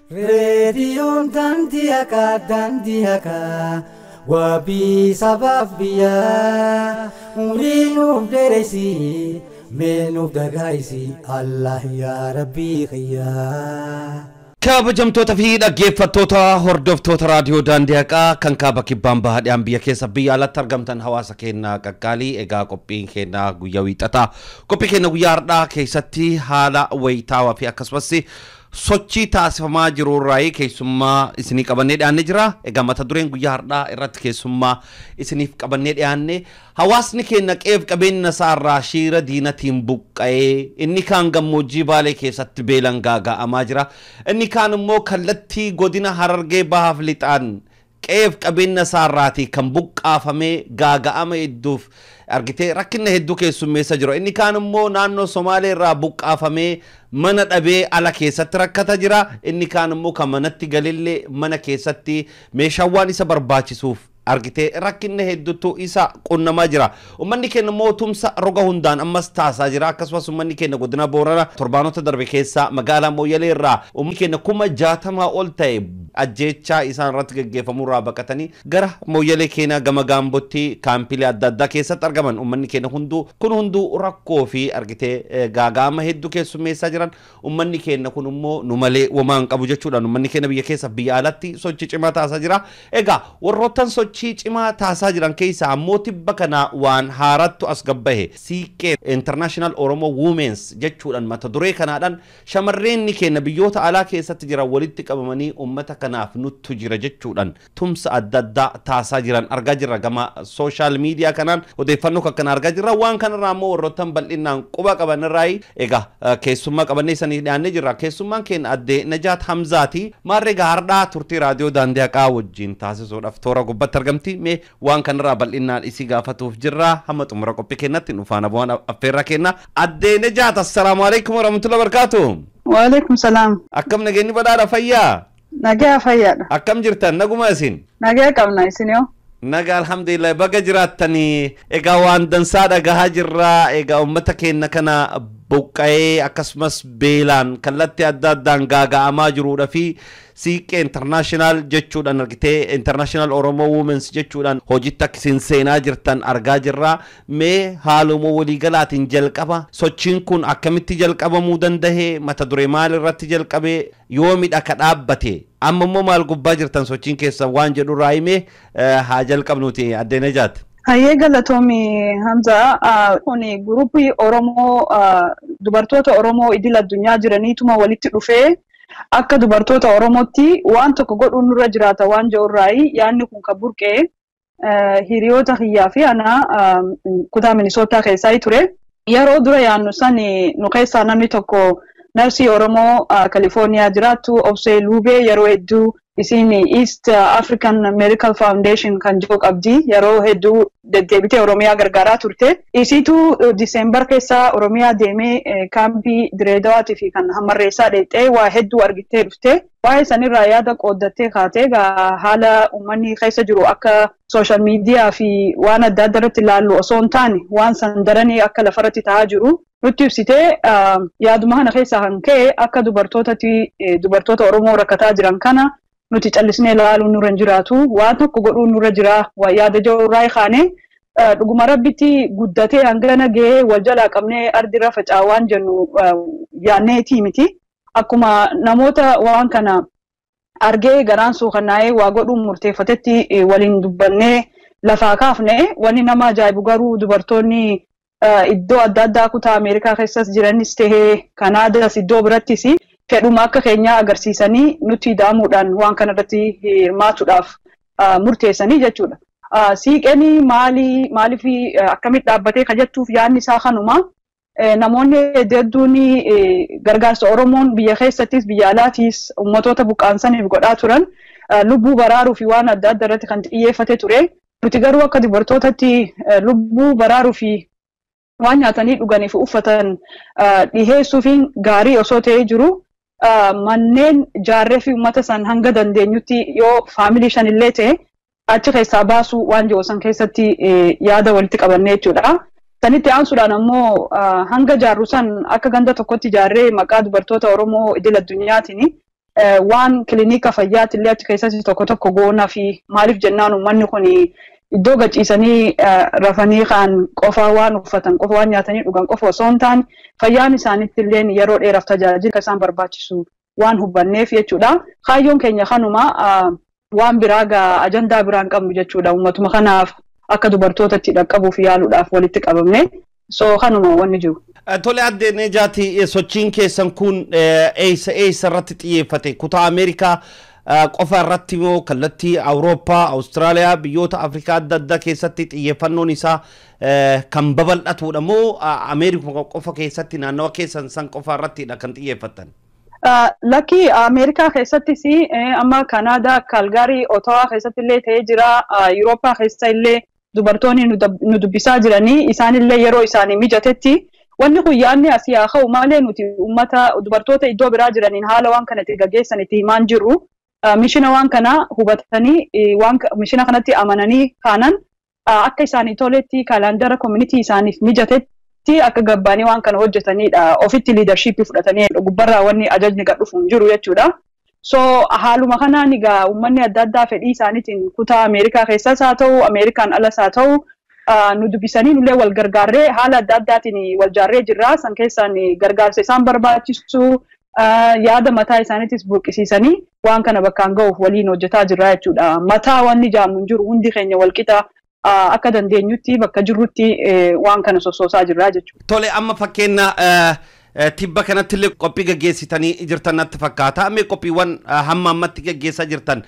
Rediyon dandiaka wabi sabab biya Urinuf deresi menuf dagaisi Allah ya Rabbi khiyya kabajamtoota fi dhaggeeffattoota hordoftoota raadiyoo daandiyaa kan kaaba kibbaan bahaadhaan biyya keessa biyya alatti argamtan hawaasa keenyaa qaqqaalii egaa qophiin keenyaa guyyaa wiixataa qophii keenya guyyaa har'aa keessatti haala wayitaawaa fi akkasumas sochii taasifamaa jiru irraa keessummaa isinii qabannee dhiyaannee jira. Egaa mata dureen guyyaa har'aa irratti keessummaa isiniif qabannee dhiyaanne hawaasni keenya qeef qabeenya isaarraa shiira diinatiin buqqa'ee inni kaan gammoojjii Baalee keessatti beelan gaaga'amaa jira. Inni kaan immoo kallattii godina Harargee bahaaf lixaan qeef qabeenya isaarraatii kan buqqaafamee gaaga'ama hedduuf argitee rakkinna hedduu keessummeessa jira. Inni kaan immoo naannoo Somaalee irraa buqqaafamee mana dhabee ala keessatti rakkata jira. Inni kaan immoo kan manatti galillee mana keessatti meeshaawwan isa barbaachisuuf argitee rakkinna hedduutu isa qunnamaa jira. Uummanni keenya mootumsa roga hundaan ammas taasaa jira. Akkasumas uummanni keenya godina Boorana torbaanota darbe keessa magaalaa Mooyyalee irraa uummanni keenya 60,000 ol ta'e ajjeechaa isaan irratti gaggeeffamuu irraa baqatanii gara Mooyyalee keenya gama Gaambootti kaampilee adda addaa keessatti argaman. Uummanni keenya hunduu rakkoo fi argitee gaaga'ama hedduu keessummeessaa jiran. Uummanni keenya kun immoo nu malee waan qabu jechuudhaan uummanni keenya biyya keessa biyya alatti sochii cimaa taasaa jira. Egaa warroottan sochii cimaa taasaa jiran keessaa ammoo tibba kana waan haarattu as gabbahe siiqqee International Oromo Women's jechuudhaan mata duree kanaadhaan shamarreen keenya biyyoota alaa keessatti jiran walitti qabamanii uummata kanaaf nuttu jira jechuudhaan tumsa adda addaa taasaa jiran argaa jirra. Gama social media kanaan odeeffannoo kana argaa jirra. Waan kanarraa ammoo warroottan bal'inaan quba qaban irraa egaa keessummaa qabannee isanii dhiyaannee jirra. Keessummaan keenya adde Najaat Hamzaati. Maarree gahardaa turtii raadiyoo daandiyaa wajjin taasisuudhaaf toora gubbatti argamti. Mee waan kanarraa bal'inaan isii gaafatuuf jirra. Hamma xumura qophii keenyatti nu faana bu'aan affeerra kenna. Adde Najaat, assalaamu alaykum wa rahmatullahi wa barakatuh. Wa alaykum salaam. Akkam nageenyi badhaadha fayyaa? Nagaa fayyaadha. Akkam jirtan naguma isin? Nagaa qabna isinoo. Nagaa alhamdulillah baga jiraattanii. Egaa waan dansaa dhagahaa jirra. Egaa uummata keenya kana buqqa'ee akkasumas beelaan kallattii adda addaan gaaga'amaa jiruudha fi siiqqee international jechuudhaan argitee International Oromo Women's jechuudhaan hojiitti akkasiin seenaa jirtan argaa jirra. Mee haaluma waliigalaatiin jalqaba sochiin kun akkamitti jalqabamuu danda'e? Mata duree maal irratti jalqabee yoomidha ka dhaabbate? Amma immoo maal gubbaa jirtan sochiin keessa waan jedhu raayime haa jalqabnuuti adde Najaat. Hayyee galatoomii Hamza kuni guruupii Oromoo dubartoota Oromoo idil addunyaa jiraniituma walitti dhufee akka dubartoota Oromootti waan tokko godhuun nurra jiraata waan jedhurraayi yaanni kun kan burqee hiriyoota hiyyaa fi ana kutaa Minisootaa keessaa ture. Yeroo dura yaannu sani nu keessaa namni tokko narsii Oromoo Californiyaa jiraattu Obsee Luubee yeroo hedduu isin East African Medical Foundation kan jiru qabdi yeroo hedduu deddeebitee Oromiyaa gargaaraa turte. Isitu Diseembar keessa Oromiyaa deemee kaampii Direedawaatii fi kan Hammarreessaa dheexxee waa hedduu argitee dhufte. Waa'ee sanirraa yaada qooddattee kaatee haala uummanni keessa jiru akka social media fi waan adda addaa irratti ilaallu osoo hin taane waan san daranii akka lafarratti ta'aa jiru nutti ibsitee yaaduma kana keessaa kan ka'e akka dubartoota Oromoo rakkataa jiran kana nuti callisnee ilaaluun nurra jiraatu waan tokko godhuun nurra jira yaada jirurraa kaane dhuguma rabbitti guddatee hangana ga'ee wal jalaa qabnee ardirra facaawaan jennu yaanneetii miti. Akkuma namoota waan kana argee garaan suukannaa'ee waa godhuun murteeffatetti waliin dubbannee lafaa kaafne wanni nama ajaa'ibu garuu dubartoonni iddoo adda addaa kutaa Ameerikaa keessas jiranis tahee Kanaadaas iddoo birattis fedhuma akka keenyaa agarsiisanii nuti daamuudhaan waan kanarratti hirmaatuudhaaf murteessanii jechuudha. Siiqeen maaliif akkamitti dhaabbatee kan jettuuf yaadni isaa kanuma. Namoonni hedduun gargaarsa Oromoon biyya keessattis biyya alaatiis ummatoota buqqaansaniif godhaa turan lubbuu baraaruu fi waan adda addaa irratti kan xiyyeeffate ture. Nuti garuu akka dubartootatti lubbuu baraaruu fi waan nyaatanii dhuganiif uffatan dhiheessuufiin gaarii osoo ta'ee jiru manneen jaarree fi ummata san hanga dandeenyutti yoo faamilii shanillee ta'e achi keessaa baasuu waan jiru san keessatti yaada walitti qabannee jechuudha. Sanitti aansuudhaan ammoo hanga jaarru san akka ganda tokkotti jaarree maqaa dubartoota Oromoo idil addunyaatiin waan kilinika fayyaatti illee achi keessatti tokko goonaa fi maaliif jennaan uummanni kun iddoo gachiisanii rafanii kaan qofaa waan uffatan qofa waan nyaatanii dhugan qofa osoo hin taane fayyaan isaaniitti illee yeroo dheeraaf tajaajila isaan barbaachisu waan hubanneef jechuudha. Kaayyoon keenya kanuma waan biraa ajandaa biraan qabnu jechuudha. Uummatuma kanaaf akka dubartootatti dhaqqabuuf yaaluudhaaf walitti qabamne. So kanuma wanni jiru. Tole adde Nejaati sochiin keessan kun eessa irratti xiyyeeffate? Kutaa Ameerikaa qofa irratti moo kallattii Awurooppaa, Awustiraaliyaa, biyyoota Afrikaa adda addaa keessatti xiyyeeffannoon isaa kan babal'atudha moo Ameerikaa qofa keessatti naannawa keessan san qofa irrattidha kan xiyyeeffattan? Lakki Ameerikaa keessattis amma Kanaadaa, Kalgaarii, Otawaa keessatti illee ta'ee jira. Yurooppaa keessa illee dubartoonni nu dubbisaa jiranii isaanillee yeroo isaanii mijatetti wanni kun yaadni asii haa ka'u malee nuti uummata dubartoota iddoo biraa jiraniin haala waan kanatti gaggeessan itti himaan jirru. Mishina waan kana hubatanii mishina kanatti amananii kaanan akka isaanii toletti kaalandara community isaaniif mijatetti akka gabbaanii waan kana hojjetanidha. Ofitti leadership fudhatanii gubbarraa wanni ajajni gad dhufu hin jiru jechuudha. So haaluma kanaan egaa uummanni adda addaa fedhii isaaniitiin kutaa Ameerikaa keessas haa ta'u Ameerikaan alas haa ta'u nu dubbisanii nullee wal gargaarree haala adda addaatiin wal jaarree jirra. San keessaan gargaarsa isaan barbaachisu yaada mataa isaaniitis buqqisiisanii waan kana bakkaan ga'uuf waliin hojjetaa jirra jechuudha. Mataa wanni jaamnu jiru hundi keenya walqixa akka dandeenyutti bakka jirrutti waan kana sossoosaa jirra jechuudha. Tole amma fakkeenya tibba kanatti illee qophii gaggeessitanii jirtan natti fakkaata. Mee qophiiwwan hamma ammatti gaggeessaa jirtan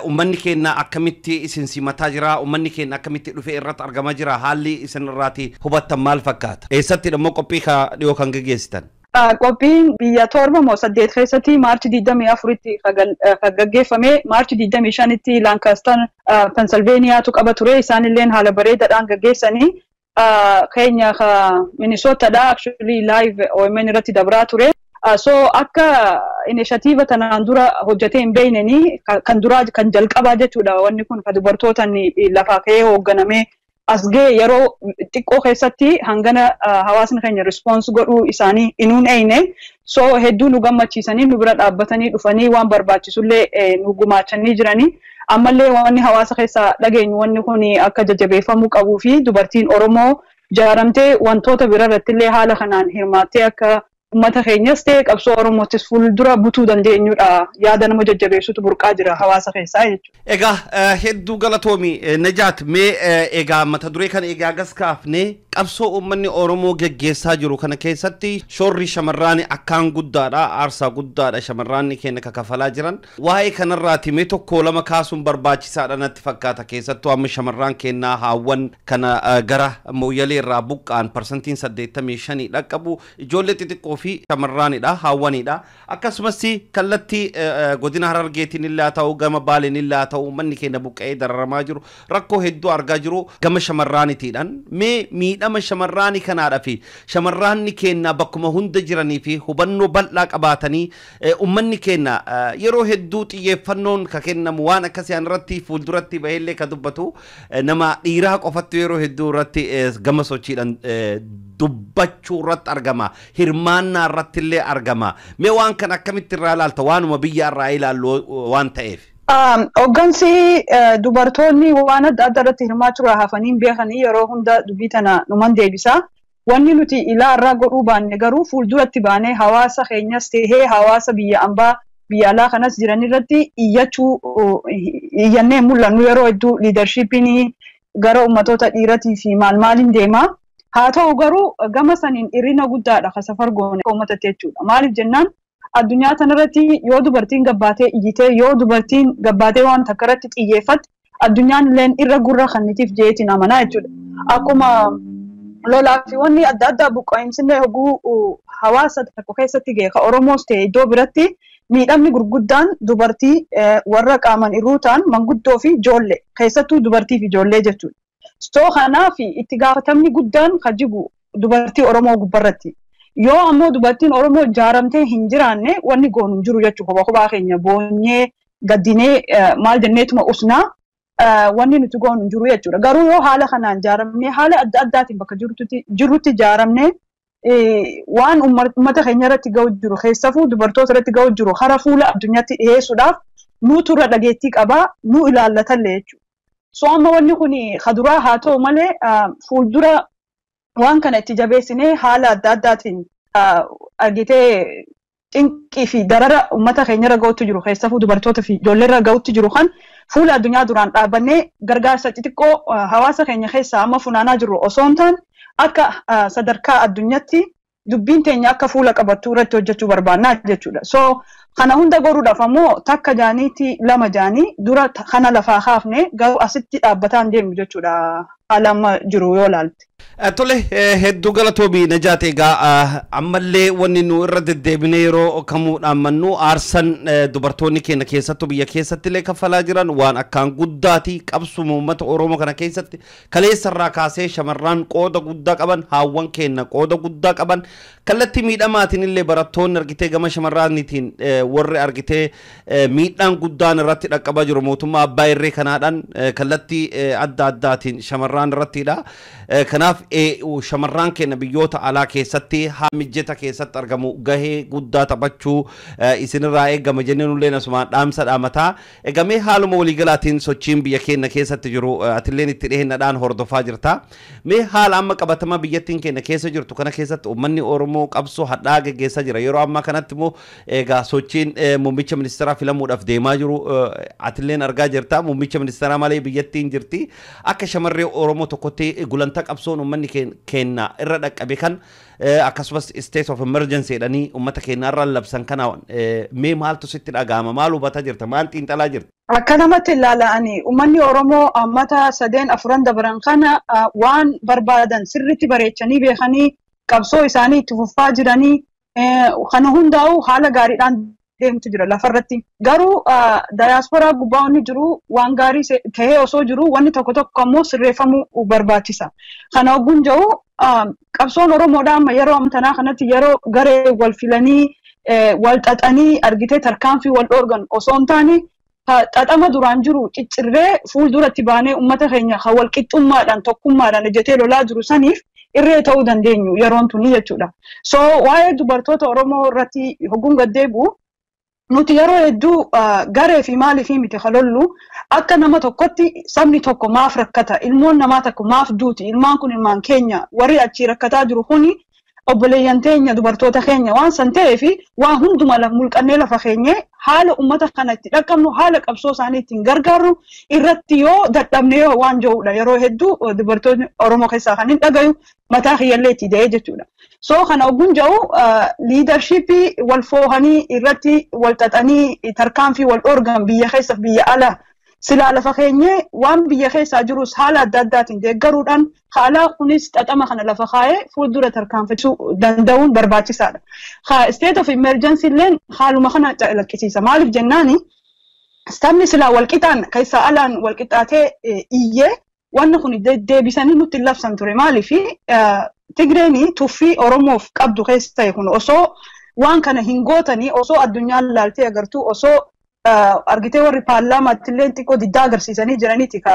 uummanni keenya akkamitti isin simataa jira? Uummanni keenya akkamitti dhufee irratti argamaa jira? Haalli isin irraati hubattan maal fakkaata? Eessatti immoo qophii dhiyoo kan gaggeessitan? Qophiin biyya 7 moo 8 keessatti Maarchi 24tti kan gaggeeffame. Maarchi 25tti Lancaster, Pennsylvaniaatu qaba ture. Isaanillee haala bareedaadhaan gaggeessanii keenya Minnesotadha actually live OMN irratti dabraa ture. So akka initiative tanaan dura hojjetee hin beeyneni kan duraa kan jalqabaa jechuudha. Wanni kun kan dubartootaan lafaa ka'ee hoogganamee asgee yeroo xiqqoo keessatti hangana hawaasni keenya response godhuu isaanii inuun eeyne. So hedduu nu gammachiisanii nu bira dhaabbatanii dhufanii waan barbaachisullee nu gumaachanii jiranii. Ammallee wanni hawaasa keessaa dhageenyu wanni kun akka jajjabeeffamuu qabuu fi dubartiin Oromoo jaaramtee wantoota biraa irratti illee haala kanaan hirmaattee akka uummata keenyas ta'e qabsoo Oromoottis fuuldura butuu dandeenyudha. Yaada nama jajjabeessutu burqaa jira hawaasa keessaa jechuudha. Egaa hedduu galatoomi Nejaat mee egaa mata duree kan egaa gas kaafnee qabsoo uummanni Oromoo gaggeessaa jiru kana keessatti shoorri shamarraani akkaan guddaadha, aarsaa guddaadha shamarraanni keenya kakafalaa jiran. Waa'ee kanarraati mee tokko lama kaasuun barbaachisaadha natti fakkaata. Keessattuu amma shamarraan keenyaa haawwan kana gara mooyyalee irraa buqqaan parsantiin 85 dhaqqabu ijoollee xixiqqoo fi shamarraanidha, haawwanidha. Akkasumas kallattii godina Harargeetiin illee haa ta'u gama Baaleen illee haa ta'u uummanni keenya buqqa'ee dararamaa jiru rakkoo hedduu argaa jiru gama shamarraanitiidhaan. Mee miidhama shamarraanii kanaadhaa fi shamarraanni keenya bakkuma hunda jiranii fi hubannoo bal'aa qabaatanii uummanni keenya yeroo hedduu xiyyeeffannoon ka kennamu waan akkasii irratti fuulduratti baheellee ka dubbatu nama dhiiraa qofatti yeroo hedduu irratti gama sochiidhaan dubbachuu irratti argama. Hirmaannaa irratti illee argama. Mee waan kan akkamitti irraa ilaalta waanuma biyya irraa ilaallu waan ta'eef? Hoggansi dubartoonni waan adda addaa irratti hirmaachuudhaa hafanii beekanii yeroo hunda dubbii tana numan deebisa. Wanni nuti ilaa irraa godhuu baanne garuu fuulduratti baanee hawaasa keenyas ta'ee hawaasa biyya ambaa biyya alaa kanas jiran irratti iyyannee mul'annu yeroo hedduu leadershipiin gara ummatoota dhiiratii fi maaliin deema. Haa ta'u garuu gama saniin hirrina guddaadha kan safar goone uummatatti jechuudha. Maaliif jennaan addunyaa tanarratti yoo dubartiin gabbaatee iyyitee yoo dubartiin gabbaatee waan takka irratti xiyyeeffatte addunyaan illee irra gurra kannitiif jeetiin amanaa jechuudha. Akkuma lolaa fi wanni adda addaa buqqa'insillee hoguu hawaasa tokko keessatti ga'e ka Oromoos ta'e iddoo biratti miidhamni gurguddaan dubartii warra qaaman irruu ta'an manguddoo fi ijoollee keessattuu dubartii fi ijoollee jechuudha. So kanaaf itti gaafatamni guddaan kan jibu dubartii Oromoo gubbarratti. Yoo ammoo dubartiin Oromoo ijaaramtee hin jiraanne wanni goonu hin jiru jechuudha. Kophaa keenya boonyee gaddinee maal jenneetuma usnaa wanni nuti goonu hin jiru jechuudha. Garuu yoo haala kanaan ijaaramnee haala adda addaatiin bakka jirutti ijaaramnee waan uummata keenya irratti ga'u jiru keessafuu dubartoota irratti ga'u jiru hara fuula addunyaatti dhiyeessuudhaaf nuutu irra dhageettii qabaa nu ilaallatallee jechuudha. So amma wanni kun kaduraa haa ta'u malee fuuldura waan kana itti jabeessinee haala adda addaatiin argitee xinqii fi darara uummata keenya irra ga'utti jiru keessafuu dubartoota fi ijoollee irra ga'utti jiru kan fuula addunyaa duraan dhaabannee gargaarsa xixiqqoo hawaasa keenya keessaa amma funaanaa jiru osoo hin taane akka sadarkaa addunyaatti dubbiin teenya akka fuula qabattu irratti hojjechuu barbaannaa jechuudha. So kana hunda goruudhaaf ammoo takka jaaniitti lama jaanii dura kana lafaa kaafne garuu asitti dhaabbataan deemu jechuudha haala amma jiru yoo ilaalte. Tole hedduu galatoomi Najaat egaa ammallee wanni nu irra deddeebinee yeroo kamuu dhaammannu aarsan dubartoonni keenya keessattuu biyya keessatti illee kaffalaa jiran waan akkaan guddaati qabsuma uummata Oromoo kana keessatti kaleessarraa kaasee shamarran qooda guddaa qaban haawwan keenya qooda guddaa qaban kallattii miidhamaatiin illee barattoonni argitee gama shamarraniitiin warri argitee miidhaan guddaan irratti dhaqqabaa jiru mootummaa abbaa irree kanaadhaan kallattii adda addaatiin shamarran irrattidha. Kanaaf shamarran keenya biyyoota alaa keessatti haamijjeta keessatti argamu gahee guddaa taphachuu isinirraa eegama jenneen illee asumaan dhaamsa dhaamataa eegamee haaluma waliigalaatiin sochiin biyya keenya keessatti jiru atilleen itti dhiheennadhaan hordofaa jirta. Mee haala amma qabatama biyyattiin keenya keessa jirtu kana keessatti uummanni Oromoo qabsoo hadhaa geggeessaa jira. Yeroo ammaa kanatti immoo egaa sochiin muummicha ministeeraa filamuudhaaf deemaa jiru atilleen argaa jirta. Muummicha ministeeraa malee biyyattiin jirti. Akka shamarree Oromoo tokkotti gulantaa qabsoon uummanni keenya irra dhaqqabe kan akkasumas state of emergency jedhanii uummata keenya irra labsan kana mee maaltu sitti dhagahama maal hubataa jirta maal xiinxalaa jirta? Akka namatti ilaala'anii uummanni Oromoo ammata 3-4 dabran kana waan barbaadan sirriitti bareechanii beekanii qabsoo isaanii itti fufaa jiranii kana hundaa'u haala gaariidhaan deemtu jira lafarratti. Garuu diyaasporaa gubbaa inni jiru waan gaarii ta'ee osoo jiru wanni tokko tokko ammoo sirreeffamuu barbaachisa. Kana ogguun jiru qabsoon Oromoodhaa amma yeroo amtanaa kanatti yeroo garee wal filanii wal xaxanii argitee tarkaanfii wal dhoorgan osoo hin taane xaxama duraan jiru ciccirree fuulduratti baanee uummata keenya kan wal qixxummaadhaan tokkummaadhaan ejjetee lolaa jiru saniif irree ta'uu dandeenyu yeroon tuni jechuudha. So waa'ee dubartoota Oromoo irratti hogguun gaddeebu nuti yeroo hedduu garee fi maalii fi miti halollu akka nama tokkotti sabni tokko maaf rakkata ilmoon namaa tokko maaf duuti ilmaan kun ilmaan keenya warri achi rakkataa jiru kuni obboleeyyan teenya dubartoota keenya waan san ta'eef waan hunduma mulqannee lafa keenya haala uummata kana itti dhaqqabnu haala qabsoo isaanii ittiin gargaarru irratti yoo dadhabne waan jiruudha yeroo hedduu dubartoonni Oromoo keessaa kan hin dhagayu mataa kiyyallee itti da'ee jechuudha. So kana ogguun jiru leadershipii wal foohanii irratti wal xaxanii tarkaanfii wal dhoorgan biyya keessa biyya ala silaa lafa keenya waan biyya keessaa jirus haala adda addaatiin deeggaruudhaan haala kunis xaxama kana lafa kaa'ee fuuldura tarkaanfachuu danda'uun barbaachisaadha. State of emergency illeen haaluma kana calaqqisiisa. Maaliif jennaani sabni silaa walqixaan keessaa alaan walqixaatee iyyee wanni kun deebisanii nutti labsan ture maaliif Tigreeni tuffii Oromoof qabdu keessa ta'e kun osoo waan kana hin gootanii osoo addunyaan laaltee agartuu osoo argitee warri paarlaamaatti illee xiqqoo diddaa agarsiisanii jiraniiti ka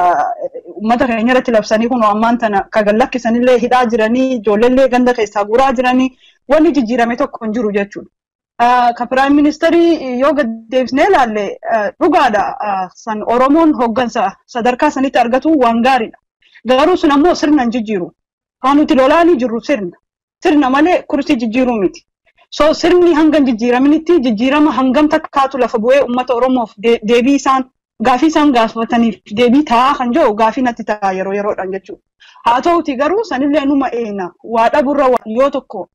uummata keenya irratti labsanii kun ammaan tana ka gallakkisanillee hidhaa jiranii ijoolleellee ganda keessaa guuraa jiranii wanni jijjiirame tokko hin jiru jechuudha. Ka Piraayim Ministeerii yoo deebisnee ilaalle dhugaadha san Oromoon hoggansa sadarkaa sanitti argatu waan gaariidha. Garuu sun ammoo sirna hin jijjiiru. Kan nuti lolaanii jirru sirna malee kursii jijjiiruu miti. So sirni hangam jijjiiraminitti jijjiirama hangam takkaatu lafa bu'ee uummata Oromoof deebii isaan gaafii isaan gaafataniif deebii taa'aa kan jiru gaafii natti ta'a yeroodhaan jechuudha. Haa ta'uti garuu sanillee numa eena waa dhaburra yoo tokko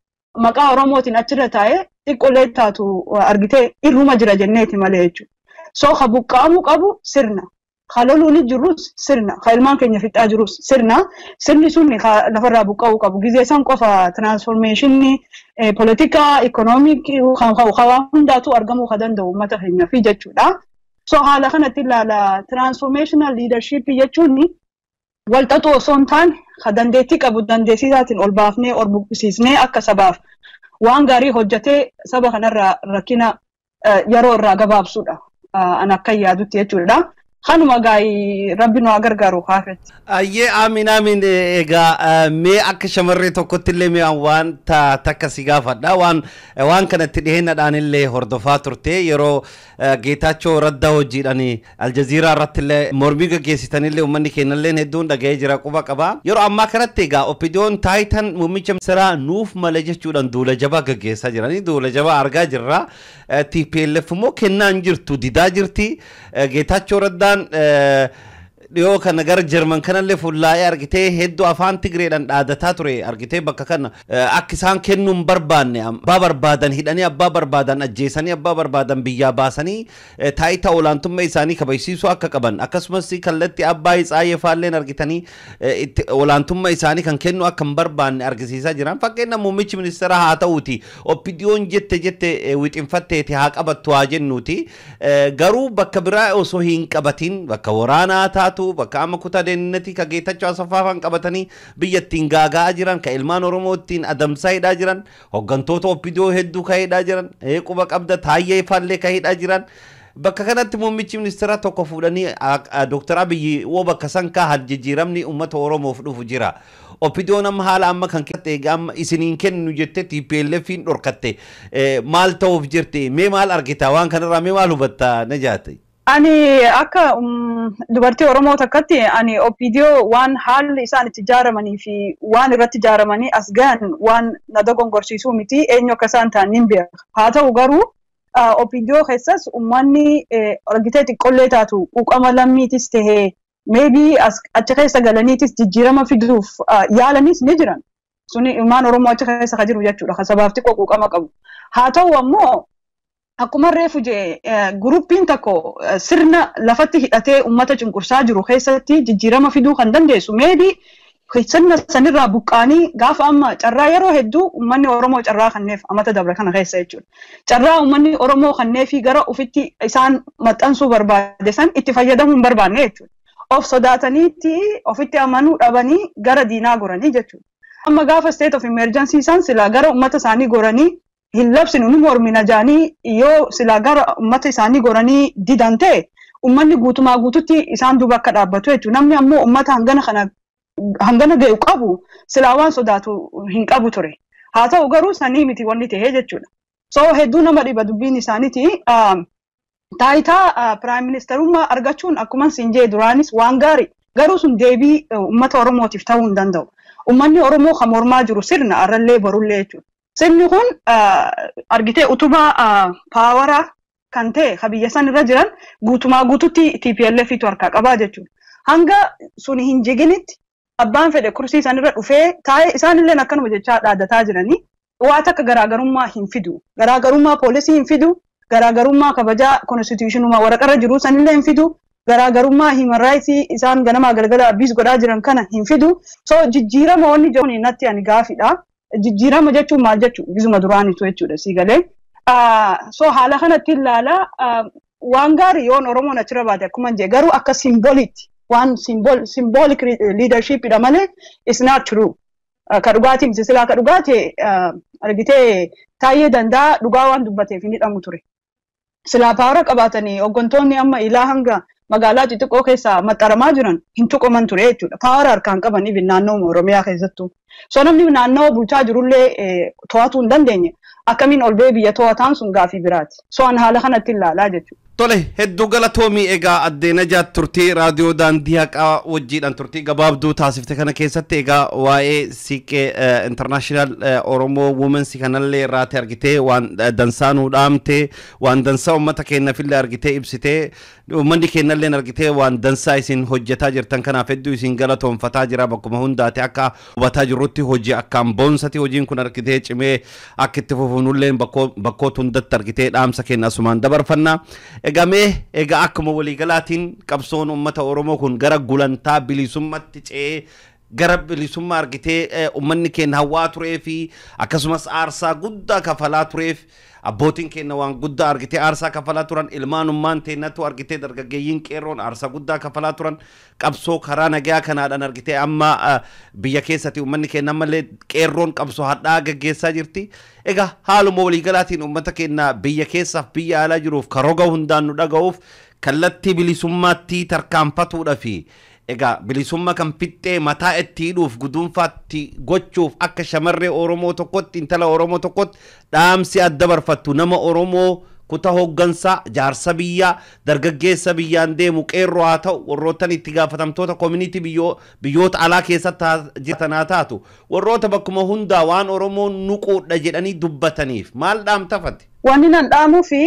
maqaa Oromootiin achirra taa'ee xiqqoolee taatu argitee irruma jira jenneeti malee jechuudha. So ka buqqaamuu qabu sirna. Kaloluun jirus sirna, ilmaan keenya fixaa jirus sirna, sirni sun lafarraa buqqa'uu qabu. Gizee san qofa transformationni politika, ekonomikii kan hundaatu argamuu kan danda'u uummata keenya fi jechuudha. So haala kanatti ilaala transformational leadership jechuun wal xaxuu osoo hin taane kan dandeettii qabu dandeessisaatiin ol baafnee ol buqqisiisnee akka sabaaf waan gaarii hojjetee saba kanarraa rakkina yeroo irraa gabaabsuudha. An akka yaadutti jechuudha. kanuma gaa'ii rabbi nu agargaaru kaafetti. Ayyee aamin egaa mee akka shamarree tokkotti illee mee waan takka si gaafadha waan kanatti dhiheenyadhaan illee hordofaa turte yeroo Geetaachoo Raddaa hojiidhaan Aljaziiraa irratti illee mormii gaggeessitan illee uummanni keenya illee hedduun dhaga'ee jira quba qaba yeroo ammaa kanatti egaa Oppidiyoon taayitan muummicha ministeeraa nuuf malee jechuudhaan duula jabaa gaggeessaa jiranii duula jabaa argaa jirra TPLF immoo kennaan jirtu didaa jirti Geetaachoo Raddaan dhiyoo kana gara Jarman kanallee fullaa'ee argitee hedduu afaan Tigreedhaan dhaadataa ture argitee bakka kana akka isaan kennuun barbaanne abbaa barbaadan hidhanii abbaa barbaadan ajjeesanii abbaa barbaadan biyyaa baasanii taayitaa olaantummaa isaanii kabajsiisuu akka qaban akkasumas kallattii abbaa Itsaayee faalleen argitanii olaantummaa isaanii kan kennu akka hin barbaanne argisiisaa jiran fakkeenya muummichi ministeera haa ta'uuti Oppidiyoon jette wixinfatteeti haa qabattu haa jennuuti garuu bakka biraa osoo hin qabatin bakka waraanaa taatu bakka amma kutaa deennetti ka Geetaachoo Asaffaa qabatanii biyyattiin gaagaa jiran ka ilmaan Oromootiin adamsaa hidhaa jiran hoggantoota Oppidiyoo hedduu ka hidhaa jiran quba qabda Taayyee Faallee ka hidhaa jiran bakka kanatti muummichi ministeera tokko fuudhanii Dr. Abiyyi woo bakka san ka jijjiiramni uummata Oromoof dhufu jira Oppidiyoon amma haala amma kan keessatti amma isiniin kennu jettee TPLFin dhorkatte maal ta'uuf jirti mee maal argita waan kanarraa mee maal hubatta Najaati Ani akka dubartii Oromoo takkatti ani Oppidiyoo waan haalli isaan itti ijaaramanii fi waan irratti ijaaramanii as gahan waan na dogongorsiisuu miti eenyu akka isaan ta'an hin beeku. Haa ta'u garuu Oppidiyoo keessas uummanni argitee xiqqollee taatu quuqama lammiitis tahee maybe achi keessa galaniitis jijjiirama fiduuf yaalanis ni jiran. Suni ilmaan Oromoo achi keessa ka jiru jechuudha. Kan sabaaf xiqqoo quuqama qabu. Haa ta'u ammoo akkuma reefu jee gruppiin tokko sirna lafatti hidhatee uummata cunqursaa jiru keessatti jijjiirama fiduu kan dandeessu maybe sirna sanirraa buqqaanii gaafa amma carraa yeroo hedduu uummanni Oromoo carraa kanneef amata dabre kana keessa jechuudha. Carraa uummanni Oromoo kanneefi gara ofitti isaan maxxansuu barbaade san itti fayyadamuu hin barbaanne jechuudha. Of sodaataniitti ofitti amanuu dhabanii gara diinaa goranii jechuudha. Amma gaafa state of emergency isaan silaa gara uummata isaanii goranii hin labsinu nu mormina jaanii yoo silaa gara uummata isaanii goranii didan ta'e uummanni guutumaa guututti isaan duuba akka dhaabbatu jechuudha. Namni ammoo uummata hangana ga'u qabu silaa waan sodaatu hin qabu ture. Haa ta'u garuu sanii miti wanni ta'ee jechuudha. So hedduu nama dhiba dubbiin isaaniiti. Taayitaa Prime Ministerummaa argachuun akkuma siin jee duraanis waan gaarii garuu sun deebii uummata Oromootiif ta'uu hin danda'u. Uummanni Oromoo kan mormaa jiru sirna arrallee barullee jechuudha. Sirni kun argitee utubaa paawaraa kan ta'e ka biyya san irra jiran guutumaa guututti TPLFitu harkaa qabaa jechuudha. Hanga suni hin jiginitti abbaan fedhe kursii san irra dhufee taa'ee isaanillee akkanuma jechaa dhaadataa jiranii waan akka garaagarummaa hin fidu. Garaagarummaa poolisii hin fidu. Garaagarummaa kabajaa konstituushinummaa waraqarra jiru sanillee hin fidu. Garaagarummaa human rights isaan ganamaa galgala abbiis godhaa jiran kana hin fidu. So jijjiirama wanni jedhuun natti ani gaafidha. Jijjiirama jechuun maal jechuudha? Bizuma duraanitu jechuudha sii galee. So haala kanatti ilaala waan gaarii yoon Oromoon achirra baate akkuma jee garuu akka simboliitti waan symbolic leadership dha malee it's not true. Ka dhugaatii miti silaa ka dhugaate argitee Taayyee Danda'a dhugaa waan dubbateef hin hidhamu ture. Silaa paawara qabaatanii hooggantoonni amma ilaa hanga magaalaa xixiqqoo keessaa maxxaramaa jiran hin tuqaman ture jechuudha. Paawara harkaan qaban ibin naannoo Oromiyaa keessattuu. So namni naannoo bulchaa jirullee to'atuu hin dandeenye akkamiin ol ba'ee biyya to'ataan sun gaafii biraati. So an haala kanatti ilaalaa jechuudha. Tole hedduu galatoomii egaa addeena jaat turtii raadiyoo daandii haqaa wajjiidhaan turtii gabaabduu taasifte kana keessatti egaa waa'ee siiqee international Oromoo womensi kanallee irraati argitee waan dansaa nuu dhaamte waan dansaa uummata keenyaafillee argitee ibsitee uummanni keenyallee argitee waan dansaa isin hojjetaa jirtan kanaaf hedduu isin galatoonfataa jira bakkuma hundaati akka hubataa jirrutti hojii akkaan boonsati hojiin kun argitee cimee akka itti fufuunullee bakkoota hundatti argitee dhaamsa keenya asumaan dabarfannaa. Egaa akkuma waliigalaatiin qabsoon uummata Oromoo kun gara gulantaa bilisummaatti ce'ee gara bilisummaa argitee ummanni keenya hawaa turee fi akkasumas aarsaa guddaa kafalaa tureef abbootiin keenya waan guddaa argitee aarsaa kafalaa turan ilmaanummaan teennatu argitee dargaggeeyyiin qeerroon aarsaa guddaa kafalaa turan qabsoo karaa nagaa kanaadhaan argitee amma biyya keessatti ummanni keenya ammallee qeerroon qabsoo hadhaa gaggeessaa jirti. Egaa haaluma waliigalaatiin ummata keenya biyya keessaaf biyya alaa jiruuf karoga hundaan nu dhaga'uuf kallattii bilisummaatti tarkaanfatuudha fi egaa bilisummaa kan fixxee mataa itti hidhuuf gudunfaatti gochuuf akka shamarree Oromoo tokkotti intala Oromoo tokkotti dhaamsi adda barfattu nama Oromoo kutaa hooggansaa jaarsa biyyaa dargaggeessa biyyaan deemu qeerroo haa ta'u warroottan itti gaafatamtoota community biyyoota alaa keessatti jirtanaa taatu warroota bakkuma hundaa waan Oromoo nuquudha jedhanii dubbataniif maal dhaamtafate? Wanni nan dhaamuu fi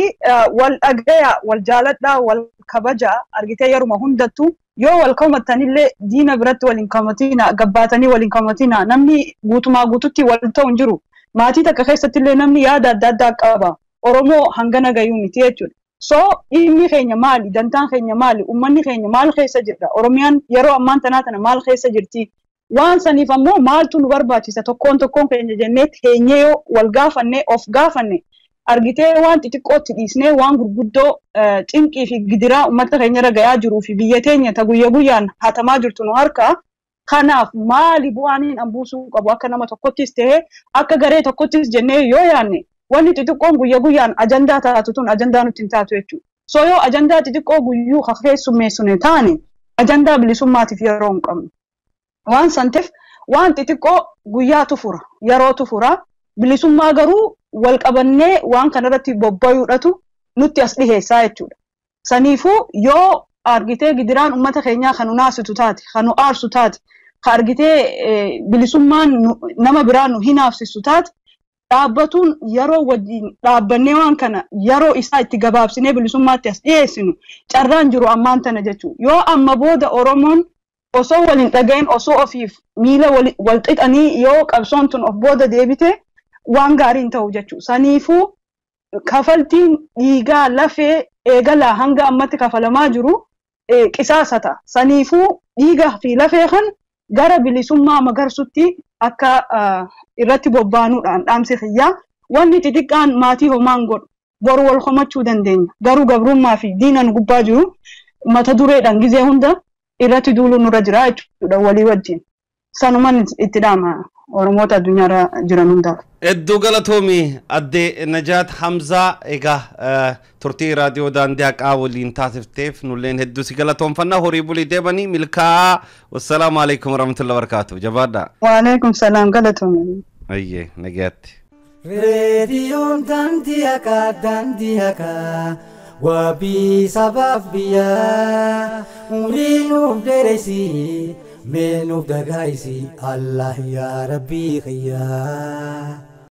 wal dhagaya wal jaaladhaa wal kabaja argitee yeruma hundattu yoo wal kamatanillee diina biratti waliin kamatina gabbaatanii waliin kamatina namni guutumaa guututti wal ta'u hin jiru maatii takka keessattillee namni yaada adda addaa qaba Oromoo hangana gayuu miti jechuudha. So dhimmi keenya maali dantaan keenya maali ummanni keenya maal keessa jirra Oromiyaan yeroo ammaan tana maal keessa jirti waan saniif ammoo maaltu nu barbaachisa tokkoon keenya jennee teenyee yoo wal gaafanne of gaafanne argitee waan xixiqqootti dhiisnee waan gurguddoo cinqii fi gidiraa ummata keenya ragayaa jiruu fi biyya teenya ta guyya guyyaan hatamaa jirtu nu harkaa kanaaf maali bu'aaniin ambuusuu qabu akka nama tokkottis ta'ee akka garee tokkottis jennee yoo yaanne wanni xixiqqoon guyya guyyaan ajandaa taatu tun ajandaa nutti hin taatu jechuudha. So yoo ajandaa xixiqqoo guyyuu keessummeessune taane ajandaa bilisummaatiif yeroo hin qabnu. Waan santeef waan xixiqqoo guyyaatu fura yerootu fura bilisummaa garuu wal qabannee waan kanarratti bobba'uudhatu nutti as dhiheessaa jechuudha. Saniifuu yoo argitee gidiraan ummata keenyaa kan naasitu taate, kan aarsu taate, kan argitee bilisummaan nama biraa nu hinaafsisu taate, dhaabbatuun yeroo wajjin dhaabbannee waan kana yeroo isaa itti gabaabsinee bilisummaatti as dhiheessinu carraan jiru ammaan tana jechuudha. Yoo amma booda Oromoon osoo waliin dhaga'in osoo ofiif miila wal xixanii yoo qabsoon tun of booda deebite waan gaariin ta'u jechuudha. Saniifuu kafaltiin dhiigaa lafee eegalaa hanga ammatti kafalamaa jiru qisaasata. Saniifuu dhiigaa fi lafee kan gara bilisummaa magarsutti akka irratti bobbaanuudhaan dhaamsi xiyyaa wanni xixiqqaan maatii homaan godhu boru wal komachuu dandeenya. Garuu gabrummaa fi diinan gubbaa jiru mata dureedhaan gizee hunda irratti duuluu nurra jira jechuudha walii wajjin. Sanuman itti dhaama Oromoota addunyaarra jiran hundaaf. Hedduu galatoomi adde Najaat Hamzaa egaa turtii raadiyoo daandii haqaa waliin taasifteef nulleen hedduu si galatoomfannaa horii bulii deemanii milkaa'aa. Wassalaamu alaikum warahmatullahi wabarakatuh. Jabaadha. Wa alaikum salaam galatoomi. Ayyee nagaatti. Reediyoon daandii haqaa wabii sabaaf biyyaa umurii nuuf dheeresi. Menuf dagaisi Allah ya Rabbi khiyya